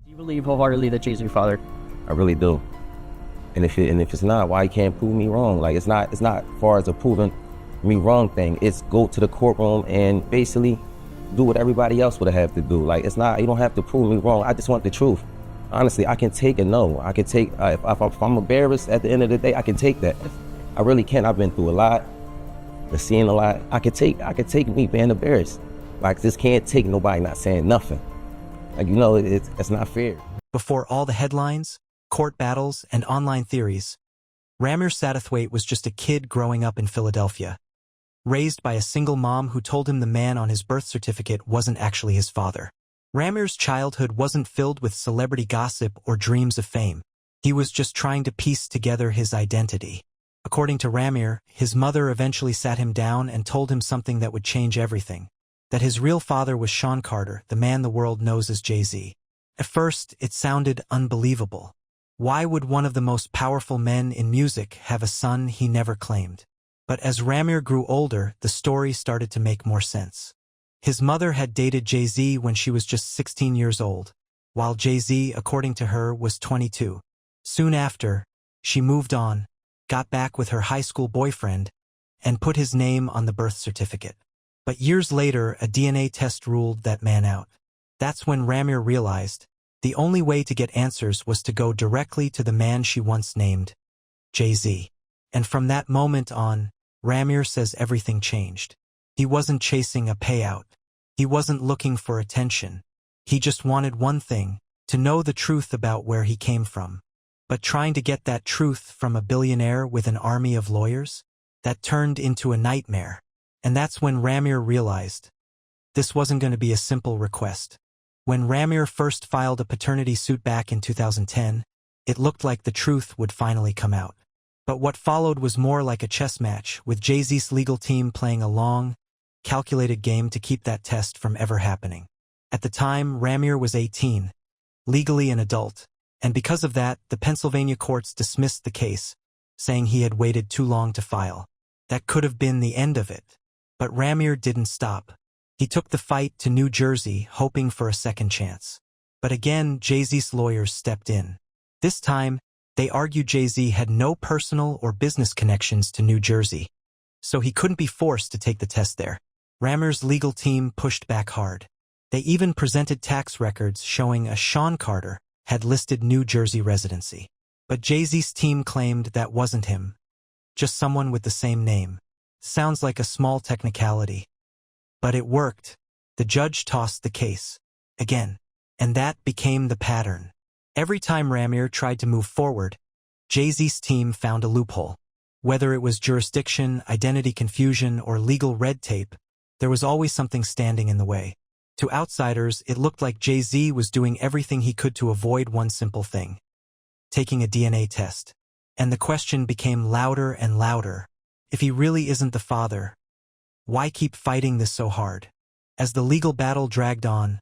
Do you believe wholeheartedly that Jay's your father? I really do. And if it's not, why you can't prove me wrong? Like it's not far as a proving me wrong thing. It's go to the courtroom and basically do what everybody else would have to do. Like it's not, you don't have to prove me wrong. I just want the truth. Honestly, I can take a no. I can take, if I'm embarrassed at the end of the day, I can take that. I really can. I've been through a lot, I've seen a lot. I could take me being embarrassed. Like this can't take nobody not saying nothing. Like, you know, it's not fair. Before all the headlines, court battles, and online theories, Ramir Satterthwaite was just a kid growing up in Philadelphia, raised by a single mom who told him the man on his birth certificate wasn't actually his father. Ramir's childhood wasn't filled with celebrity gossip or dreams of fame. He was just trying to piece together his identity. According to Ramir, his mother eventually sat him down and told him something that would change everything. That his real father was Sean Carter, the man the world knows as Jay-Z. At first, it sounded unbelievable. Why would one of the most powerful men in music have a son he never claimed? But as Ramir grew older, the story started to make more sense. His mother had dated Jay-Z when she was just 16 years old, while Jay-Z, according to her, was 22. Soon after, she moved on, got back with her high school boyfriend, and put his name on the birth certificate. But years later, a DNA test ruled that man out. That's when Ramir realized the only way to get answers was to go directly to the man she once named, Jay-Z. And from that moment on, Ramir says everything changed. He wasn't chasing a payout. He wasn't looking for attention. He just wanted one thing, to know the truth about where he came from. But trying to get that truth from a billionaire with an army of lawyers? That turned into a nightmare. And that's when Ramir realized this wasn't going to be a simple request. When Ramir first filed a paternity suit back in 2010, it looked like the truth would finally come out. But what followed was more like a chess match, with Jay-Z's legal team playing a long, calculated game to keep that test from ever happening. At the time, Ramir was 18, legally an adult, and because of that, the Pennsylvania courts dismissed the case, saying he had waited too long to file. That could have been the end of it. But Ramir didn't stop. He took the fight to New Jersey, hoping for a second chance. But again, Jay-Z's lawyers stepped in. This time, they argued Jay-Z had no personal or business connections to New Jersey, so he couldn't be forced to take the test there. Ramir's legal team pushed back hard. They even presented tax records showing a Sean Carter had listed New Jersey residency. But Jay-Z's team claimed that wasn't him, just someone with the same name. Sounds like a small technicality. But it worked. The judge tossed the case. Again. And that became the pattern. Every time Ramir tried to move forward, Jay-Z's team found a loophole. Whether it was jurisdiction, identity confusion, or legal red tape, there was always something standing in the way. To outsiders, it looked like Jay-Z was doing everything he could to avoid one simple thing: taking a DNA test. And the question became louder and louder. If he really isn't the father, why keep fighting this so hard? As the legal battle dragged on,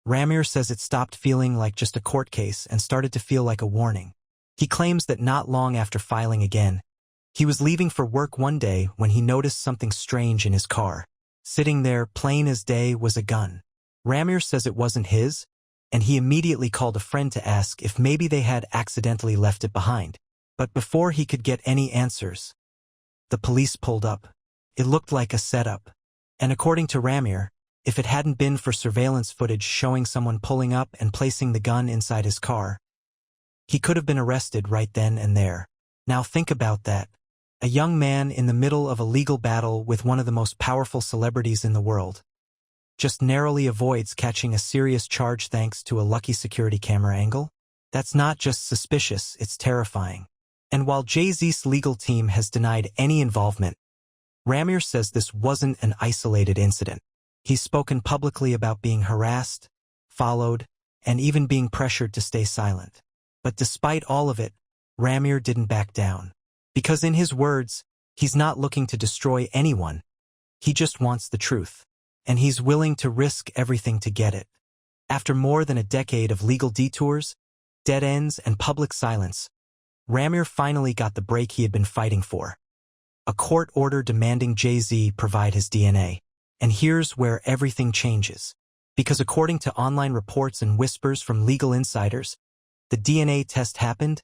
Ramir says it stopped feeling like just a court case and started to feel like a warning. He claims that not long after filing again, he was leaving for work one day when he noticed something strange in his car. Sitting there, plain as day, was a gun. Ramir says it wasn't his, and he immediately called a friend to ask if maybe they had accidentally left it behind. But before he could get any answers, the police pulled up. It looked like a setup. And according to Ramir, if it hadn't been for surveillance footage showing someone pulling up and placing the gun inside his car, he could have been arrested right then and there. Now think about that. A young man in the middle of a legal battle with one of the most powerful celebrities in the world just narrowly avoids catching a serious charge thanks to a lucky security camera angle? That's not just suspicious, it's terrifying. And while Jay-Z's legal team has denied any involvement, Ramir says this wasn't an isolated incident. He's spoken publicly about being harassed, followed, and even being pressured to stay silent. But despite all of it, Ramir didn't back down. Because in his words, he's not looking to destroy anyone. He just wants the truth. And he's willing to risk everything to get it. After more than a decade of legal detours, dead ends, and public silence, Ramir finally got the break he had been fighting for. A court order demanding Jay-Z provide his DNA. And here's where everything changes. Because according to online reports and whispers from legal insiders, the DNA test happened,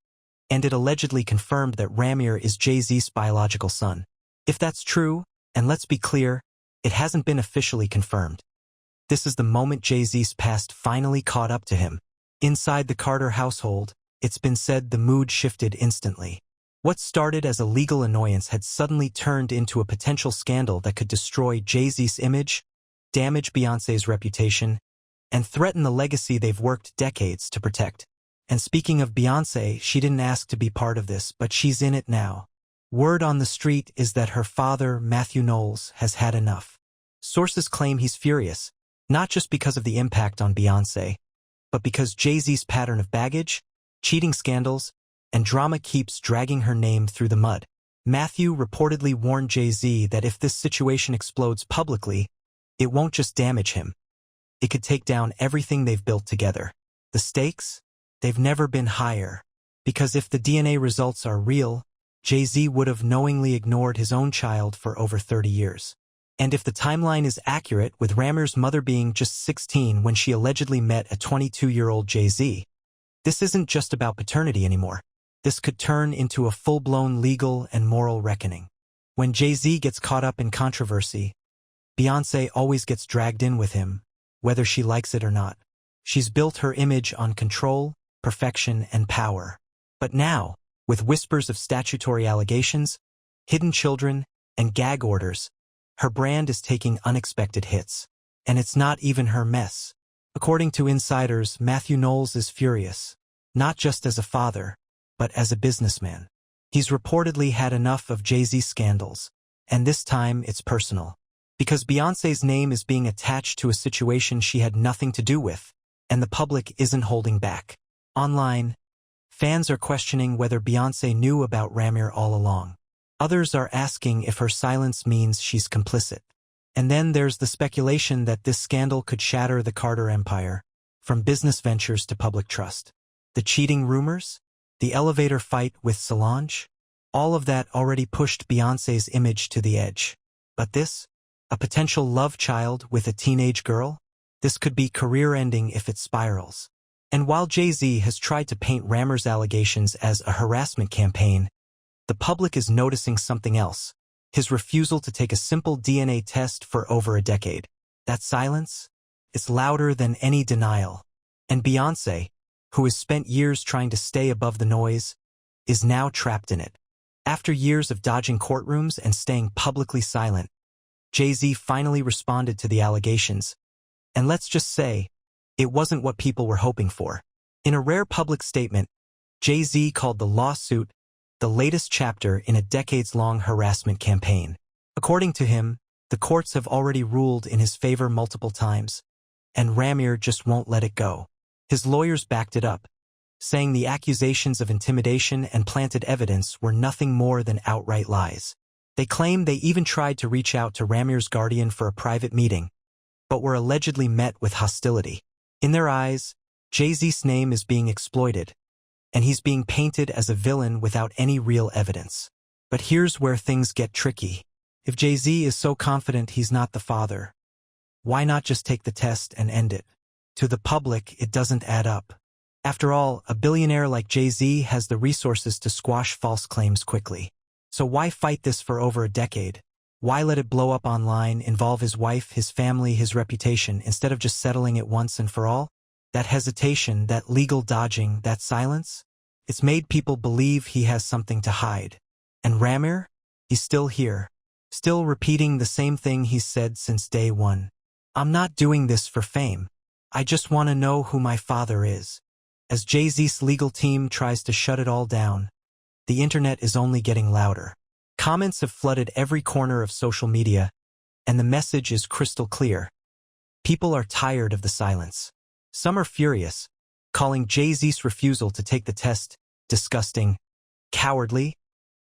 and it allegedly confirmed that Ramir is Jay-Z's biological son. If that's true, and let's be clear, it hasn't been officially confirmed. This is the moment Jay-Z's past finally caught up to him. Inside the Carter household, it's been said the mood shifted instantly. What started as a legal annoyance had suddenly turned into a potential scandal that could destroy Jay-Z's image, damage Beyoncé's reputation, and threaten the legacy they've worked decades to protect. And speaking of Beyoncé, she didn't ask to be part of this, but she's in it now. Word on the street is that her father, Matthew Knowles, has had enough. Sources claim he's furious, not just because of the impact on Beyoncé, but because Jay-Z's pattern of baggage, cheating scandals, and drama keeps dragging her name through the mud. Matthew reportedly warned Jay-Z that if this situation explodes publicly, it won't just damage him. It could take down everything they've built together. The stakes? They've never been higher. Because if the DNA results are real, Jay-Z would have knowingly ignored his own child for over 30 years. And if the timeline is accurate, with Ramir's mother being just 16 when she allegedly met a 22-year-old Jay-Z, this isn't just about paternity anymore. This could turn into a full-blown legal and moral reckoning. When Jay-Z gets caught up in controversy, Beyoncé always gets dragged in with him, whether she likes it or not. She's built her image on control, perfection, and power. But now, with whispers of statutory allegations, hidden children, and gag orders, her brand is taking unexpected hits. And it's not even her mess. According to insiders, Matthew Knowles is furious, not just as a father, but as a businessman. He's reportedly had enough of Jay-Z's scandals, and this time it's personal. Because Beyoncé's name is being attached to a situation she had nothing to do with, and the public isn't holding back. Online, fans are questioning whether Beyoncé knew about Ramir all along. Others are asking if her silence means she's complicit. And then there's the speculation that this scandal could shatter the Carter empire, from business ventures to public trust. The cheating rumors? The elevator fight with Solange? All of that already pushed Beyoncé's image to the edge. But this? A potential love child with a teenage girl? This could be career-ending if it spirals. And while Jay-Z has tried to paint Ramir's allegations as a harassment campaign, the public is noticing something else. His refusal to take a simple DNA test for over a decade. That silence? It's louder than any denial. And Beyoncé, who has spent years trying to stay above the noise, is now trapped in it. After years of dodging courtrooms and staying publicly silent, Jay-Z finally responded to the allegations. And let's just say, it wasn't what people were hoping for. In a rare public statement, Jay-Z called the lawsuit the latest chapter in a decades-long harassment campaign. According to him, the courts have already ruled in his favor multiple times, and Ramir just won't let it go. His lawyers backed it up, saying the accusations of intimidation and planted evidence were nothing more than outright lies. They claim they even tried to reach out to Ramir's guardian for a private meeting, but were allegedly met with hostility. In their eyes, Jay-Z's name is being exploited, and he's being painted as a villain without any real evidence. But here's where things get tricky. If Jay-Z is so confident he's not the father, why not just take the test and end it? To the public, it doesn't add up. After all, a billionaire like Jay-Z has the resources to squash false claims quickly. So why fight this for over a decade? Why let it blow up online, involve his wife, his family, his reputation, instead of just settling it once and for all? That hesitation, that legal dodging, that silence? It's made people believe he has something to hide. And Ramir? He's still here. Still repeating the same thing he's said since day one. I'm not doing this for fame. I just want to know who my father is. As Jay-Z's legal team tries to shut it all down, the internet is only getting louder. Comments have flooded every corner of social media, and the message is crystal clear. People are tired of the silence. Some are furious, calling Jay-Z's refusal to take the test disgusting, cowardly,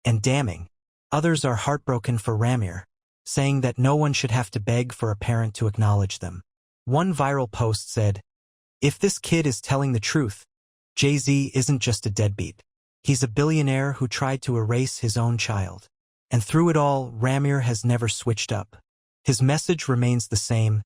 and damning. Others are heartbroken for Ramir, saying that no one should have to beg for a parent to acknowledge them. One viral post said, "If this kid is telling the truth, Jay-Z isn't just a deadbeat. He's a billionaire who tried to erase his own child." And through it all, Ramir has never switched up. His message remains the same: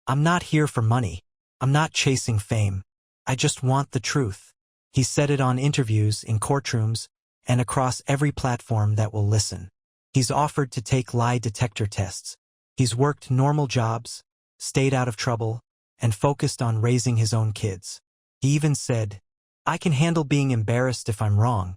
I'm not here for money. I'm not chasing fame. I just want the truth. He said it on interviews, in courtrooms, and across every platform that will listen. He's offered to take lie detector tests. He's worked normal jobs, stayed out of trouble, and focused on raising his own kids. He even said, I can handle being embarrassed if I'm wrong,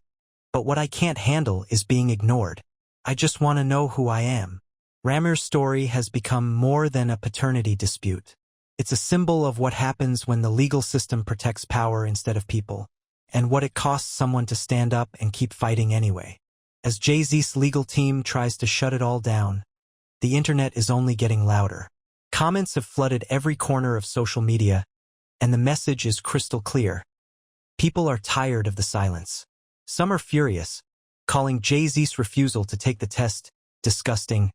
but what I can't handle is being ignored. I just want to know who I am. Ramir's story has become more than a paternity dispute. It's a symbol of what happens when the legal system protects power instead of people, and what it costs someone to stand up and keep fighting anyway. As Jay-Z's legal team tries to shut it all down, the internet is only getting louder. Comments have flooded every corner of social media, and the message is crystal clear. People are tired of the silence. Some are furious, calling Jay-Z's refusal to take the test disgusting,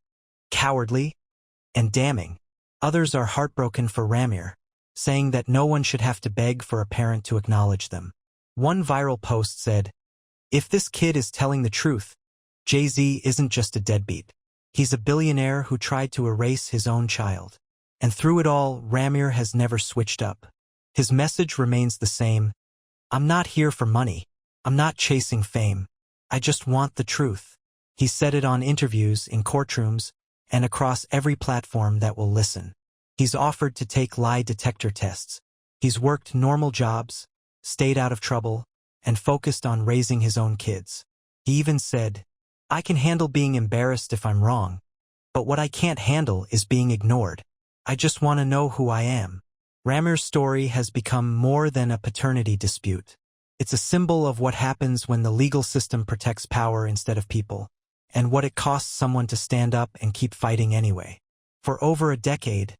cowardly, and damning. Others are heartbroken for Ramir, saying that no one should have to beg for a parent to acknowledge them. One viral post said, if this kid is telling the truth, Jay-Z isn't just a deadbeat. He's a billionaire who tried to erase his own child. And through it all, Ramir has never switched up. His message remains the same. I'm not here for money. I'm not chasing fame. I just want the truth. He said it on interviews, in courtrooms, and across every platform that will listen. He's offered to take lie detector tests. He's worked normal jobs, stayed out of trouble, and focused on raising his own kids. He even said, I can handle being embarrassed if I'm wrong, but what I can't handle is being ignored. I just want to know who I am. Ramir's story has become more than a paternity dispute. It's a symbol of what happens when the legal system protects power instead of people, and what it costs someone to stand up and keep fighting anyway. For over a decade,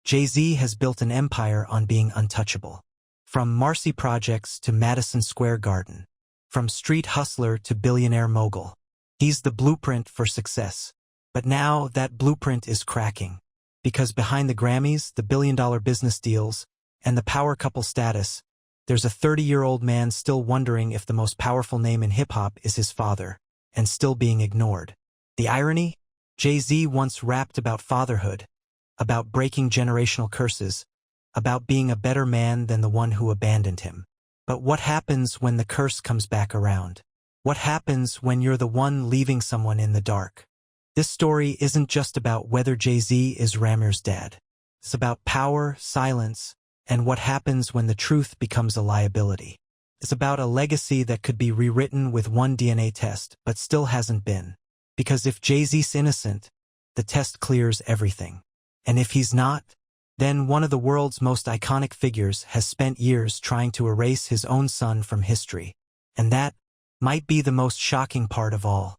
Jay-Z has built an empire on being untouchable. From Marcy Projects to Madison Square Garden, from street hustler to billionaire mogul. He's the blueprint for success. But now that blueprint is cracking. Because behind the Grammys, the billion-dollar business deals, and the power couple status, there's a 30-year-old man still wondering if the most powerful name in hip-hop is his father, and still being ignored. The irony? Jay-Z once rapped about fatherhood, about breaking generational curses, about being a better man than the one who abandoned him. But what happens when the curse comes back around? What happens when you're the one leaving someone in the dark? This story isn't just about whether Jay-Z is Ramir's dad. It's about power, silence, and what happens when the truth becomes a liability. It's about a legacy that could be rewritten with one DNA test, but still hasn't been. Because if Jay-Z's innocent, the test clears everything. And if he's not, then one of the world's most iconic figures has spent years trying to erase his own son from history. And that might be the most shocking part of all.